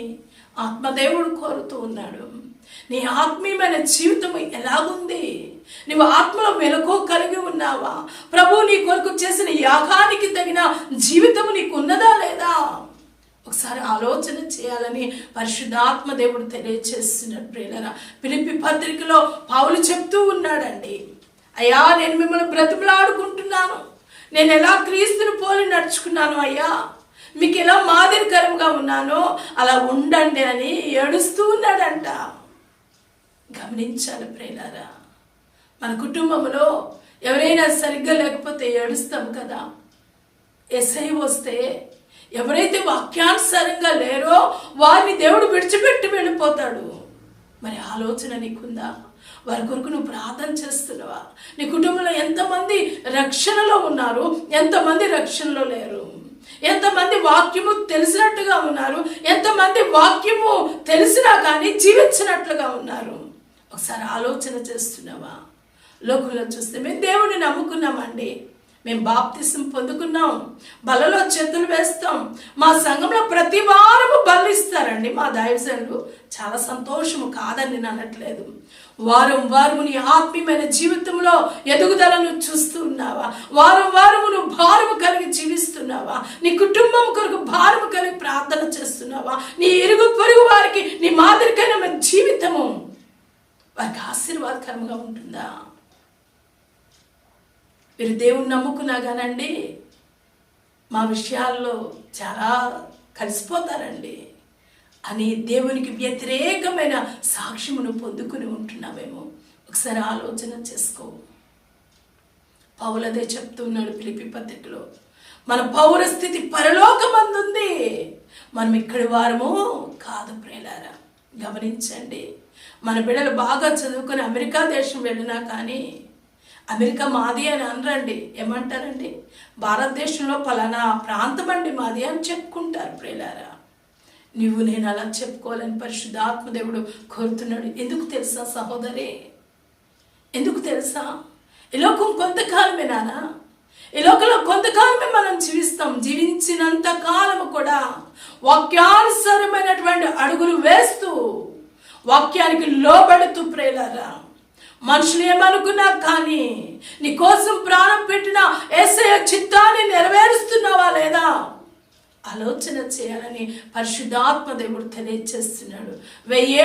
ఆత్మదేవుడు కోరుతూ ఉన్నాడు. నీ ఆత్మీయమైన జీవితం ఎలాగుంది? నువ్వు ఆత్మలో మెలకువ కలిగి ఉన్నావా? ప్రభు నీ కొరకు చేసిన యాగానికి తగిన జీవితం నీకు ఉన్నదా లేదా? ఒకసారి ఆలోచన చేయాలని పరిశుద్ధాత్మ దేవుడు తెలియచేస్తున్నాడు. ప్రియులారా, ఫిలిప్పీ పత్రికలో పౌలు చెప్తూ ఉన్నాడండి, అయ్యా నేను మిమ్మల్ని బ్రతిమలాడుకుంటున్నాను, నేను ఎలా క్రీస్తుని పోలి నడుచుకున్నాను అయ్యా, మీకు ఎలా మాదిరికరంగా ఉన్నానో అలా ఉండండి అని ఏడుస్తూ ఉన్నాడంట. గమనించాలి ప్రియులారా, మన కుటుంబంలో ఎవరైనా సరిగ్గా లేకపోతే ఏడుస్తాం కదా. ఎస్ఐ వస్తే ఎవరైతే వాక్యానుసారంగా లేరో వారిని దేవుడు విడిచిపెట్టి వెళ్ళిపోతాడు. మరి ఆలోచన నీకుందా? వారి కొరకు నువ్వు ప్రార్థన చేస్తున్నావా? నీ కుటుంబంలో ఎంతమంది రక్షణలో ఉన్నారు, ఎంతమంది రక్షణలో లేరు? ఎంతమంది వాక్యము తెలిసినట్టుగా ఉన్నారు, ఎంతమంది వాక్యము తెలిసినా కానీ జీవించినట్లుగా ఉన్నారు? ఒకసారి ఆలోచన చేస్తున్నావా? లోకంలో చూస్తే మేము దేవుడిని నమ్ముకున్నామండి, మేము బాప్తిసం పొందుకున్నాం, బలలో చేతులు వేస్తాం, మా సంఘంలో ప్రతి వారము బలు ఇస్తారండి మా దైవజనులు. చాలా సంతోషము, కాదని నేను అనట్లేదు. వారం వారము నీ ఆత్మీయమైన జీవితంలో ఎదుగుదలను చూస్తూ ఉన్నావా? వారం వారము నువ్వు భారము కలిగి జీవిస్తున్నావా? నీ కుటుంబం కొరకు భారము కలిగి ప్రార్థన చేస్తున్నావా? నీ ఇరుగు పొరుగు వారికి నీ మాదిరికైన జీవితము వారికి ఆశీర్వాదకరంగా ఉంటుందా? మీరు దేవుణ్ణి నమ్ముకున్నా కానండి మా విషయాల్లో చాలా కలిసిపోతారండి అని దేవునికి వ్యతిరేకమైన సాక్ష్యమును పొందుకుని ఉంటున్నామేమో. ఒకసారి ఆలోచన చేసుకో. పౌలదే చెప్తున్నాడు ఫిలిప్పీ పత్రికలో, మన పౌరస్థితి పరలోకమందుంది, మనం ఇక్కడి వారము కాదు ప్రియులారా. గమనించండి, మన బిడ్డలు బాగా చదువుకొని అమెరికా దేశం వెళ్ళినా కానీ అమెరికా మాది అని అనరండి. ఏమంటారండి? భారతదేశంలో పలానా ప్రాంతం అండి మాది అని చెప్పుకుంటారు ప్రియులారా. నువ్వు నేను అలా చెప్పుకోవాలని పరిశుద్ధాత్మదేవుడు కోరుతున్నాడు. ఎందుకు తెలుసా సహోదరి? ఎందుకు తెలుసా? ఈ లోకం కొంతకాలమే నానా, ఈ లోకంలో కొంతకాలమే మనం జీవిస్తాం. జీవించినంత కాలము కూడా వాక్యానుసారమైనటువంటి అడుగులు వేస్తూ వాక్యానికి లోబడుతూ ప్రియులారా, మనుషులు ఏమనుకున్నా కానీ నీ కోసం ప్రాణం పెట్టిన యేసయ్య చిత్తాన్ని నెరవేరుస్తున్నావా లేదా ఆలోచన చేయాలని పరిశుద్ధాత్మ దేవుడు తెలియచేస్తున్నాడు. 1000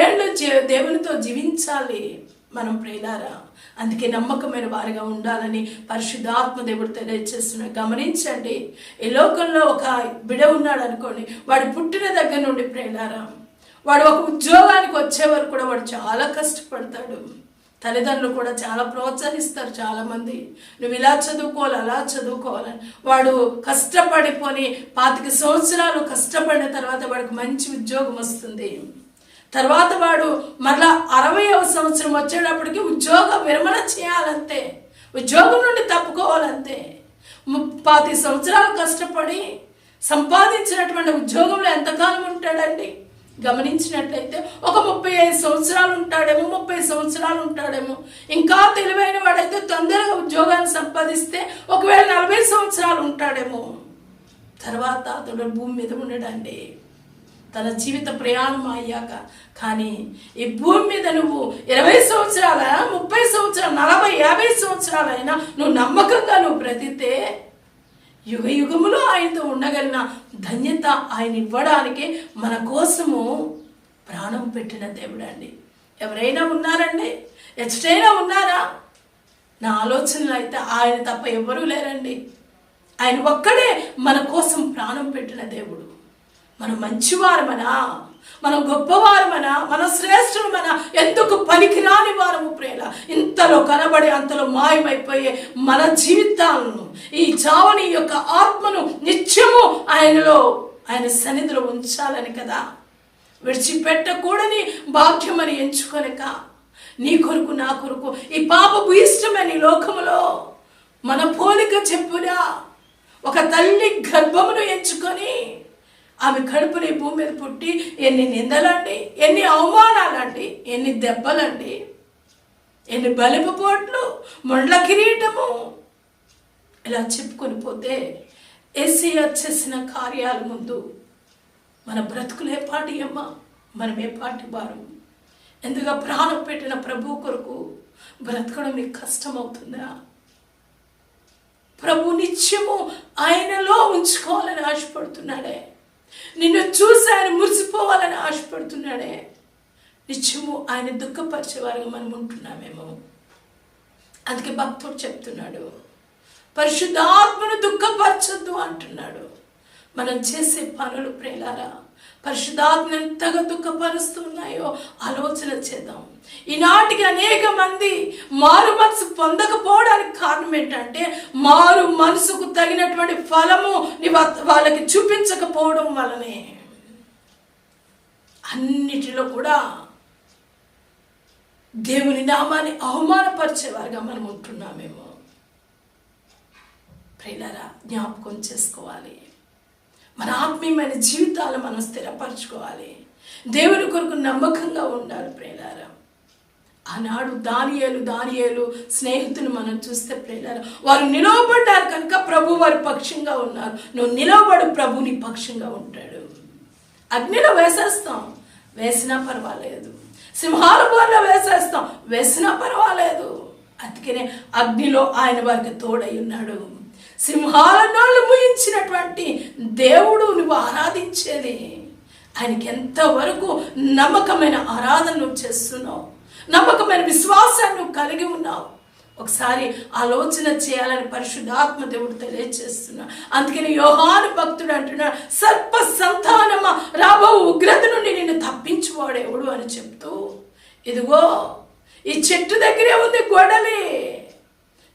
ఏళ్ళు దేవునితో జీవించాలి మనం ప్రియులారా. అందుకే నమ్మకమైన వారిగా ఉండాలని పరిశుద్ధాత్మ దేవుడు తెలియచేస్తున్నాడు. గమనించండి, ఈ లోకంలో ఒక బిడ్డ ఉన్నాడు అనుకోండి, వాడు పుట్టిన దగ్గర నుండి ప్రియులారా, వాడు ఒక ఉద్యోగానికి వచ్చే వరకు కూడా వాడు చాలా కష్టపడతాడు. తల్లిదండ్రులు కూడా చాలా ప్రోత్సహిస్తారు. చాలామంది నువ్వు ఇలా చదువుకోవాలి, అలా చదువుకోవాలని. వాడు కష్టపడిపోని 25 సంవత్సరాలు కష్టపడిన తర్వాత వాడికి మంచి ఉద్యోగం వస్తుంది. తర్వాత వాడు మరలా 60వ సంవత్సరం వచ్చేటప్పటికి ఉద్యోగ విరమణ చేయాలంతే, ఉద్యోగం నుండి తప్పుకోవాలంతే. 25 సంవత్సరాలు కష్టపడి సంపాదించినటువంటి ఉద్యోగంలో ఎంతకాలం ఉంటాడండి? గమనించినట్లయితే ఒక 35 సంవత్సరాలు ఉంటాడేమో, 30 సంవత్సరాలు ఉంటాడేమో. ఇంకా తెలివైన వాడైతే తొందరగా ఉద్యోగాన్ని సంపాదిస్తే ఒకవేళ 40 సంవత్సరాలు ఉంటాడేమో. తర్వాత అతడు భూమి మీద ఉండడండి తన జీవిత ప్రయాణం అయ్యాక. కానీ ఈ భూమి మీద నువ్వు 20 సంవత్సరాల, 30 సంవత్సరాలు, 40, 50 సంవత్సరాలైనా నువ్వు నమ్మకంగా నువ్వు బ్రతికితే యుగ యుగములో ఆయనతో ఉండగలిగిన ధన్యత ఆయన ఇవ్వడానికి మన కోసము ప్రాణం పెట్టిన దేవుడు అండి. ఎవరైనా ఉన్నారండి? ఎచ్చటైనా ఉన్నారా? నా ఆలోచనలు అయితే ఆయన తప్ప ఎవరూ లేరండి. ఆయన ఒక్కడే మన కోసం ప్రాణం పెట్టిన దేవుడు. మనం మంచివారమనా, మనం గొప్పవారమనా, మన శ్రేష్ఠులమనా, ఎందుకు పనికిరాని వారము ప్రేల ఇంతలో కనబడి అంతలో మాయమైపోయే మన జీవితాలను, ఈ చావని యొక్క ఆత్మను నిత్యము ఆయనలో, ఆయన సన్నిధిలో ఉంచాలని కదా, విడిచిపెట్టకూడని భాగ్యమని ఎంచుకొనక నీ కొరకు నా కొరకు ఈ పాపపు ఇష్టమని లోకములో మన పోలిక చెప్పునా ఒక తల్లి గర్భమును ఎంచుకొని ఆమె కడుపుని భూమి మీద పుట్టి ఎన్ని నిందలండి, ఎన్ని అవమానాలండి, ఎన్ని దెబ్బలండి. ఎన్ని బలిపు పోట్లు, మొండ్ల కిరీటము, ఇలా చెప్పుకొని పోతే యేసయ్య చేసిన కార్యాల ముందు మన బ్రతుకులే పాటి అమ్మ, మనమే పాటి వారు. ఎందుకు ప్రాణం పెట్టిన ప్రభు కొరకు బ్రతకడం నీకు కష్టమవుతుందా? ప్రభు నిత్యము ఆయనలో ఉంచుకోవాలని ఆశపడుతున్నాడే. నిన్ను చూసి ఆయన మురిసిపోవాలని ఆశపడుతున్నాడే. నిత్యము ఆయన దుఃఖపరిచేవారుగా మనం ఉంటున్నామేమో. అందుకే భక్తుడు చెప్తున్నాడు, పరిశుద్ధాత్మను దుఃఖపరచొద్దు అంటున్నాడు. మనం చేసే పనులు ప్రియులారా పరిశుద్ధాత్మను ఎంతగా దుఃఖపరుస్తున్నాయో ఆలోచన చేద్దాం. ఈనాటికి అనేక మంది మారు మనసు పొందకపోవడానికి కారణం ఏంటంటే మారు మనసుకు తగినటువంటి ఫలము వాళ్ళకి చూపించకపోవడం వలనే. అన్నిటిలో కూడా దేవుని నామాన్ని అవమానపరిచేవారుగా మనం ఉంటున్నామేమో. ప్రియులారా జ్ఞాపకం చేసుకోవాలి. మన ఆత్మీయమైన జీవితాలు మనం స్థిరపరచుకోవాలి. దేవుని కొరకు నమ్మకంగా ఉండాలి ప్రియులారా. ఆనాడు దానియేలు స్నేహితులు మనం చూస్తే ప్రియులారా వారు నిలవబడ్డారు కనుక ప్రభు వారి పక్షంగా ఉన్నారు. నువ్వు నిలవబడు, ప్రభు నీ పక్షంగా ఉంటాడు. అగ్నిలో వేసేస్తాం, వేసినా పర్వాలేదు. సింహాల బోర్లో వేసేస్తాం, వేసినా పర్వాలేదు. అందుకనే అగ్నిలో ఆయన వారికి తోడై ఉన్నాడు. సింహాల నోళ్ళు ముయించినటువంటి దేవుడు నువ్వు ఆరాధించేది, ఆయనకి ఎంతవరకు నమ్మకమైన ఆరాధన నువ్వు చేస్తున్నావు, నమ్మకమైన విశ్వాసాన్ని నువ్వు కలిగి ఉన్నావు. ఒకసారి ఆలోచన చేయాలని పరిశుద్ధాత్మ దేవుడు తెలియజేస్తున్నా. అందుకని యోహాను భక్తుడు అంటున్నాడు, సర్ప సంతానమా రాబో ఉగ్రత నుండి నిన్ను తప్పించువాడెవడు అని చెప్తూ, ఇదిగో ఈ చెట్టు దగ్గరే ఉంది గొడలి,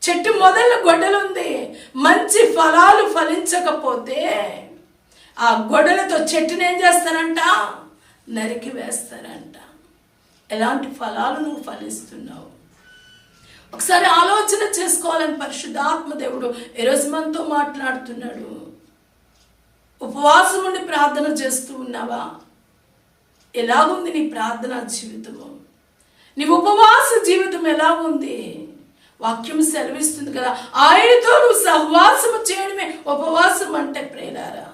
చెట్టు మొదల గొడ్డలుంది. మంచి ఫలాలు ఫలించకపోతే ఆ గొడ్డలతో చెట్టుని ఏం చేస్తారంట? నరికి వేస్తారంట. ఎలాంటి ఫలాలు నువ్వు ఫలిస్తున్నావు? ఒకసారి ఆలోచన చేసుకోవాలని పరిశుద్ధాత్మ దేవుడు ఈరోజు మనతో మాట్లాడుతున్నాడు. ఉపవాసం ఉండి ప్రార్థన చేస్తూ ఉన్నావా? ఎలాగుంది నీ ప్రార్థనా జీవితము? నీ ఉపవాస జీవితం ఎలా ఉంది? వాక్యం సెలవిస్తుంది కదా, ఆయనతో నువ్వు సహవాసము చేయడమే ఉపవాసం అంటే ప్రియులారా.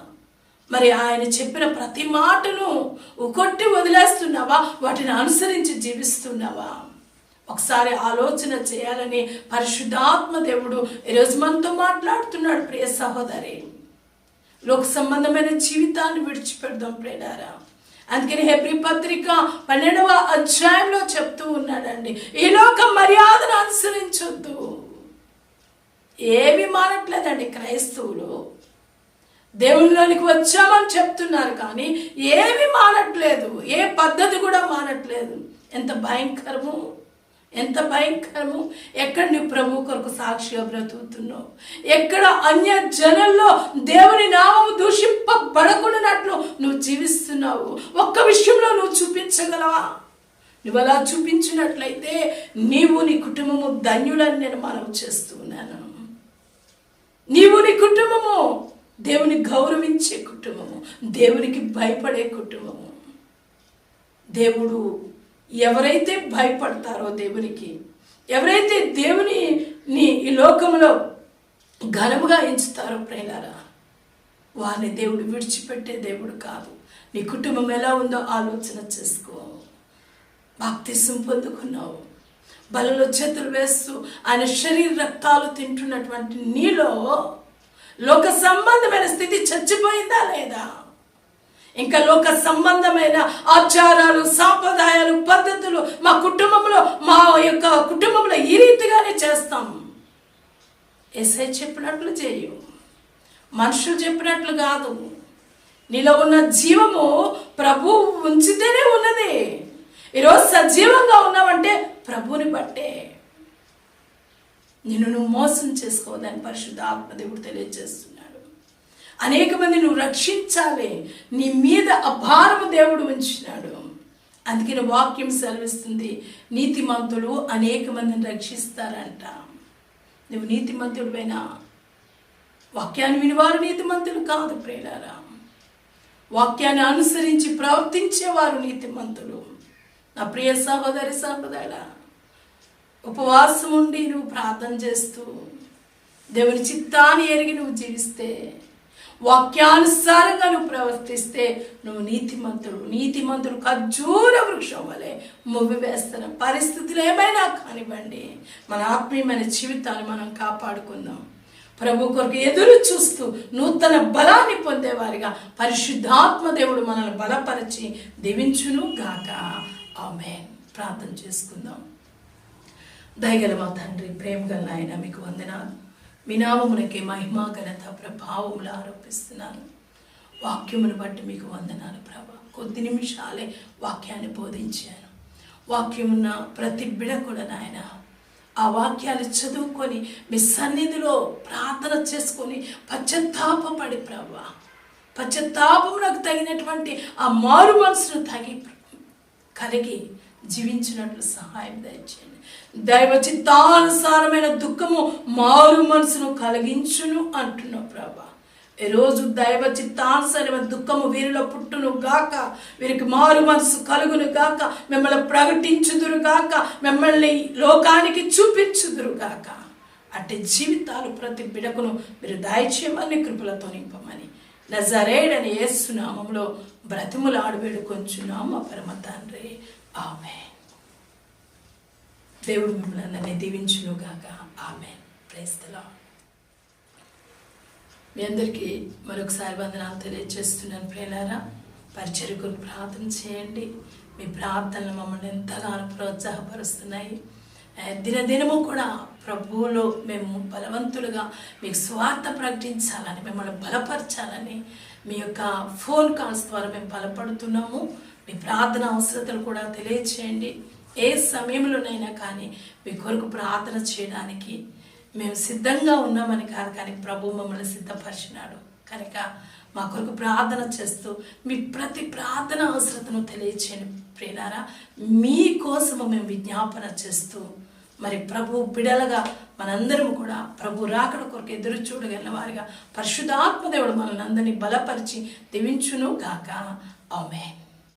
మరి ఆయన చెప్పిన ప్రతి మాటను కొట్టి వదిలేస్తున్నావా? వాటిని అనుసరించి జీవిస్తున్నావా? ఒకసారి ఆలోచన చేయాలని పరిశుద్ధాత్మ దేవుడు ఈరోజు మనతో మాట్లాడుతున్నాడు. ప్రియ సహోదరి, లోక సంబంధమైన జీవితాన్ని విడిచిపెడదాం ప్రియులారా. అందుకని హెబ్రీ పత్రిక 12వ అధ్యాయంలో చెప్తూ ఉన్నాడండి, ఈ లోక మర్యాదను అనుసరించొద్దు. ఏవి మానట్లేదండి క్రైస్తవులు. దేవునిలోనికి వచ్చామని చెప్తున్నారు కానీ ఏవి మానట్లేదు, ఏ పద్ధతి కూడా మానట్లేదు. ఎంత భయంకరము, ఎంత భయంకరము. ఎక్కడ నువ్వు ప్రభు కొరకు సాక్షిగా బ్రతుకుతున్నావు? ఎక్కడ అన్య జనంలో దేవుని నామము దూషింపబడకున్నట్లు నువ్వు జీవిస్తున్నావు? ఒక్క విషయంలో నువ్వు చూపించగలవా? నువ్వు అలా చూపించినట్లయితే నీవు నీ కుటుంబము ధన్యులని నేను మనవి చేస్తున్నాను. నీవు నీ కుటుంబము దేవుని గౌరవించే కుటుంబము, దేవునికి భయపడే కుటుంబము. దేవుడు ఎవరైతే భయపడతారో దేవునికి, ఎవరైతే దేవుని ఈ లోకంలో ఘనముగా ఎంచుతారో ప్రియులారా, వారిని దేవుడు విడిచిపెట్టే దేవుడు కాదు. నీ కుటుంబం ఎలా ఉందో ఆలోచన చేసుకో. బాప్తిసం పొందుకున్నావు, బలలో చేతులు వేస్తూ ఆయన శరీర రక్తాలు తింటున్నటువంటి నీలో లోక సంబంధమైన స్థితి చచ్చిపోయిందా లేదా? ఇంకా లోక సంబంధమైన ఆచారాలు, సాంప్రదాయాలు, పద్ధతులు మా యొక్క కుటుంబంలో ఈ రీతిగానే చేస్తాం. యేసయ్య చెప్పినట్లు చేయు, మనుషులు చెప్పినట్లు కాదు. నీలో ఉన్న జీవము ప్రభు ఉంచితేనే ఉన్నది. ఈరోజు సజీవంగా ఉన్నావంటే ప్రభువుని బట్టే. నిన్ను నువ్వు మోసం చేసుకోవద్దని పరిశుద్ధ ఆత్మదేవుడు తెలియజేస్తున్నాడు. అనేక మంది నువ్వు రక్షించాలి, నీ మీద అభారము దేవుడు ఉంచినాడు. అందుకని వాక్యం సెలవిస్తుంది, నీతిమంతులు అనేక మందిని రక్షిస్తారంట. నువ్వు నీతిమంతుడివైనా? వాక్యాన్ని వినివారు నీతిమంతులు కాదు ప్రియులారా. వాక్యాన్ని అనుసరించి ప్రవర్తించేవారు నీతిమంతులు. నా ప్రియ సహోదరి సహోదరుడా, ఉపవాసం ఉండి నువ్వు ప్రార్థన చేస్తూ దేవుని చిత్తాన్ని ఎరిగి నువ్వు జీవిస్తే, వాక్యానుసారంగా నువ్వు ప్రవర్తిస్తే నువ్వు నీతిమంతుడు ఖర్జూర వృక్షం వలె మువ్వి వేస్తున్న పరిస్థితులు ఏమైనా కానివ్వండి, మన ఆత్మీయమైన జీవితాన్ని మనం కాపాడుకుందాం. ప్రభు కొరకు ఎదురు చూస్తూ నూతన బలాన్ని పొందేవారిగా పరిశుద్ధాత్మ దేవుడు మనల్ని బలపరిచి దీవించును గాక. ఆమేన్. ప్రార్థన చేసుకుందాం. దయగల మా తండ్రి, ప్రేమగల నాయన, మీకు వందనాలు. మీ నామమునకే మహిమ ఘనత ప్రభావములు ఆరోపిస్తున్నాను. వాక్యమును బట్టి మీకు వందనాలు ప్రభా. కొద్ది నిమిషాలే వాక్యాన్ని బోధించాను. వాక్యమున్న ప్రతి బిడ కూడా నాయన ఆ వాక్యాలు చదువుకొని మీ సన్నిధిలో ప్రార్థన చేసుకొని పశ్చాత్తాపపడి ప్రభా, పశ్చాత్తాపమునకు తగినటువంటి ఆ మారు మనసును కలిగి జీవించినట్లు సహాయం దయచేయండి. దైవ చిత్తానుసారమైన దుఃఖము మారు మనసును కలిగించును అంటున్నావు ప్రభా. ఈరోజు దైవ చిత్తానుసారమైన దుఃఖము వీరిలో పుట్టును గాక, వీరికి మారు మనసు కలుగును గాక, మిమ్మల్ని ప్రకటించుదురు గాక, మిమ్మల్ని లోకానికి చూపించుదురు గాక. అట్టి జీవితాలు ప్రతి బిడకును మీరు దయచేయమని కృపలతో నింపమని నజరేయుడని యేసు నామములో బ్రతిములాడి వేడుకొంచున్నాము మా పరమ తండ్రి. ఆమేన్. దేవుడు మిమ్మల్ని అందరినీ దీవించును గాక. ఆమేన్. Praise the Lord. మీ అందరికీ మరొకసారి వందనాలు తెలియజేస్తున్నాను. ప్రియులారా, పరిచర్య కొరకు ప్రార్థన చేయండి. మీ ప్రార్థనలు మమ్మల్ని ఎంతగానో ప్రోత్సాహపరుస్తున్నాయి. దినదినము కూడా ప్రభువులో మేము బలవంతులుగా మీకు స్వార్థ ప్రకటించాలని, మిమ్మల్ని బలపరచాలని మీ యొక్క ఫోన్ కాల్స్ ద్వారా మేము బలపడుతున్నాము. మీ ప్రార్థన అవసరతలు కూడా తెలియచేయండి. ఏ సమయంలోనైనా కానీ మీ కొరకు ప్రార్థన చేయడానికి మేము సిద్ధంగా ఉన్నామని కాదు, కానీ ప్రభు మమ్మల్ని సిద్ధపరిచినాడు కనుక మా కొరకు ప్రార్థన చేస్తూ మీ ప్రతి ప్రార్థన అవసరతను తెలియచేయండి. ప్రియులారా, మీకోసము మేము విజ్ఞాపన చేస్తూ మరి ప్రభు బిడలగా మనందరం కూడా ప్రభు రాకడ కొరకు ఎదురు చూడగలిగిన వారిగా పరిశుద్ధాత్మ దేవుడు మనల్ని అందరినీ బలపరిచి దీవించును గాక. ఆమేన్.